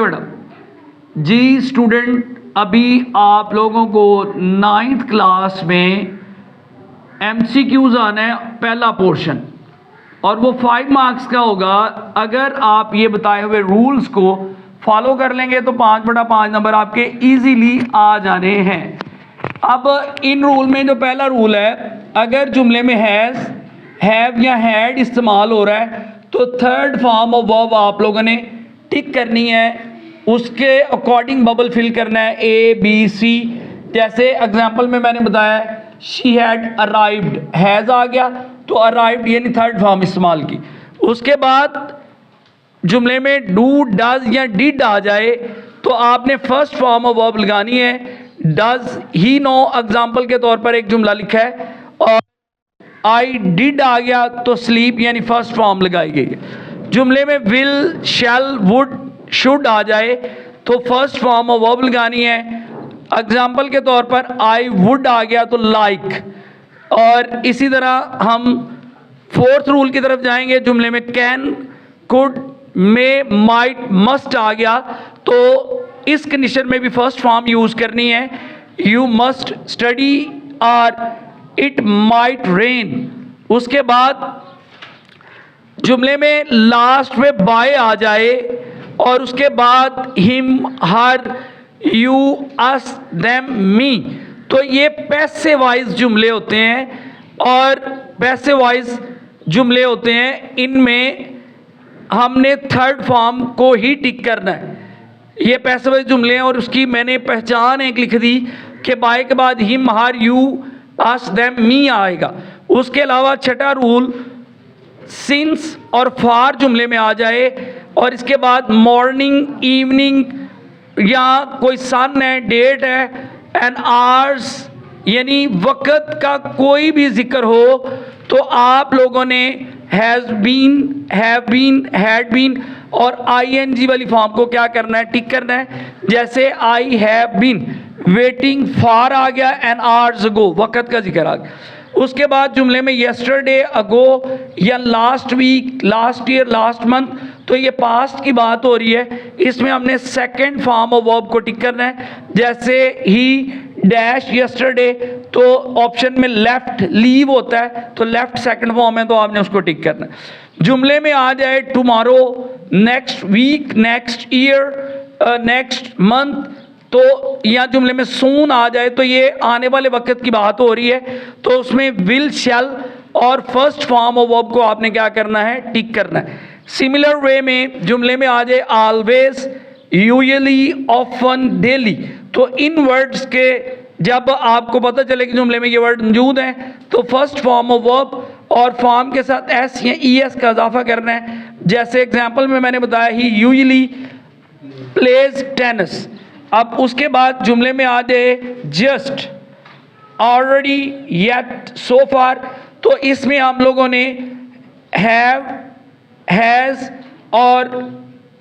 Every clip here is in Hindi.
बेटा जी स्टूडेंट, अभी आप लोगों को 9th क्लास में MCQs आना है, पहला पोर्शन, और वो 5 मार्क्स का होगा। अगर आप ये बताए हुए रूल्स को फॉलो कर लेंगे तो 5/5 नंबर आपके इजीली आ जाने हैं। अब इन रूल में जो पहला रूल है, अगर जुमले में हैज़, हैव या हैड इस्तेमाल हो रहा है तो थर्ड फॉर्म ऑफ वर्ब आप लोगों ने टिक करनी है, उसके अकॉर्डिंग बबल फिल करना है ABC। जैसे एग्जांपल में मैंने बताया शी हैड अराइव्ड, हैज़ आ गया तो अराइव्ड यानी थर्ड फॉर्म इस्तेमाल की। उसके बाद जुमले में डू, डज या डिड आ जाए तो आपने फर्स्ट फॉर्म ऑफ वर्ब लगानी है। डज ही नो एग्जांपल के तौर पर एक जुमला लिखा है, और आई डिड आ गया तो स्लीप यानी फर्स्ट फॉर्म लगाई गई है। जुमले में विल, शैल, वुड, शुड आ जाए तो फर्स्ट फॉर्म ऑफ वर्ब लगानी है। एग्जाम्पल के तौर पर आई वुड आ गया तो लाइक। और इसी तरह हम फोर्थ रूल की तरफ जाएंगे। जुमले में can, could, may, might, must आ गया तो इस कंडीशन में भी फर्स्ट फॉर्म यूज करनी है। यू मस्ट स्टडी और इट माइट रेन। उसके बाद जुमले में लास्ट में बाय आ जाए और उसके बाद him, her, you, us, them, me, तो ये पैसे वाइज जुमले होते हैं। और पैसे वाइज जुमले होते हैं, इनमें हमने थर्ड फॉर्म को ही टिक करना है। ये पैसे वाइज जुमले हैं और उसकी मैंने पहचान एक लिख दी कि बाय के बाद him, her, you, us, them, me आएगा। उसके अलावा छठा रूल सिंस और फार जुमले में आ जाए और इसके बाद मॉर्निंग, इवनिंग या कोई सन है, डेट है, एंड आवर्स यानी वक़्त का कोई भी जिक्र हो तो आप लोगों ने has been, have been, had been और ING वाली फॉर्म को क्या करना है, टिक करना है। जैसे I have been waiting for आ गया, एन आवर्स अगो वक़्त का जिक्र आ गया। उसके बाद जुमले में यस्टरडे, अगो या last week, last year, last month, तो ये पास्ट की बात हो रही है। इसमें हमने सेकंड फॉर्म ऑफ वर्ब को टिक करना है। जैसे ही डैश यस्टरडे तो ऑप्शन में लेफ्ट, लीव होता है तो लेफ्ट सेकंड फॉर्म है तो आपने उसको टिक करना है। जुमले में आ जाए tomorrow, next week, next year, next month, तो या जुमले में सून आ जाए तो ये आने वाले वक्त की बात हो रही है तो उसमें विल, शैल और फर्स्ट फॉर्म ऑफ वर्ब को आपने क्या करना है, टिक करना है। सिमिलर वे में जुमले में आ जाए ऑलवेज, यूजुअली, ऑफन, डेली, तो इन वर्ड्स के जब आपको पता चले कि जुमले में ये वर्ड मौजूद हैं तो फर्स्ट फॉर्म ऑफ वर्ब और फॉर्म के साथ एस या ES का इजाफा करना है। जैसे एग्जाम्पल में मैंने बताया ही यूजुअली प्लेज टेनिस। अब उसके बाद जुमले में आ जाए जस्ट, ऑलरेडी, येट, सो फार, तो इसमें हम लोगों ने हैव, हैज़ और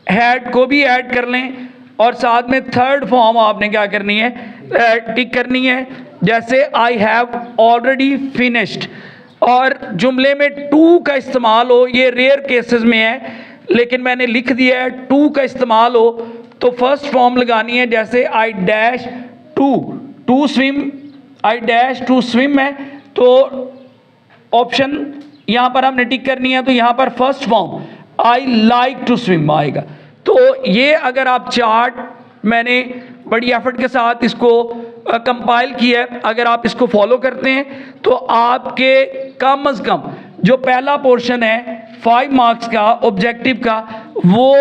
हैड को भी ऐड कर लें और साथ में थर्ड फॉर्म आपने क्या करनी है, टिक करनी है। जैसे आई हैव ऑलरेडी फिनिश्ड। और जुमले में टू का इस्तेमाल हो, ये रेयर केसेस में है लेकिन मैंने लिख दिया है, टू का इस्तेमाल हो तो फर्स्ट फॉर्म लगानी है। जैसे I dash to swim, I dash to swim है तो ऑप्शन यहाँ पर हमने टिक करनी है तो यहाँ पर first form I like to swim आएगा। तो ये अगर आप चार्ट, मैंने बड़ी एफर्ट के साथ इसको कंपाइल किया है, अगर आप इसको फॉलो करते हैं तो आपके कम अज़ कम जो पहला पोर्शन है 5 मार्क्स का ऑब्जेक्टिव का, वो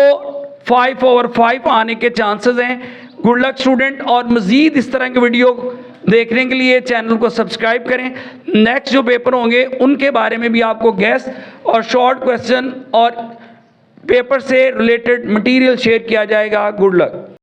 5/5 आने के चांसेस हैं। गुड लक स्टूडेंट, और मज़ीद इस तरह के वीडियो देखने के लिए चैनल को सब्सक्राइब करें। नेक्स्ट जो पेपर होंगे उनके बारे में भी आपको गैस और शॉर्ट क्वेश्चन और पेपर से रिलेटेड मटेरियल शेयर किया जाएगा। Good luck.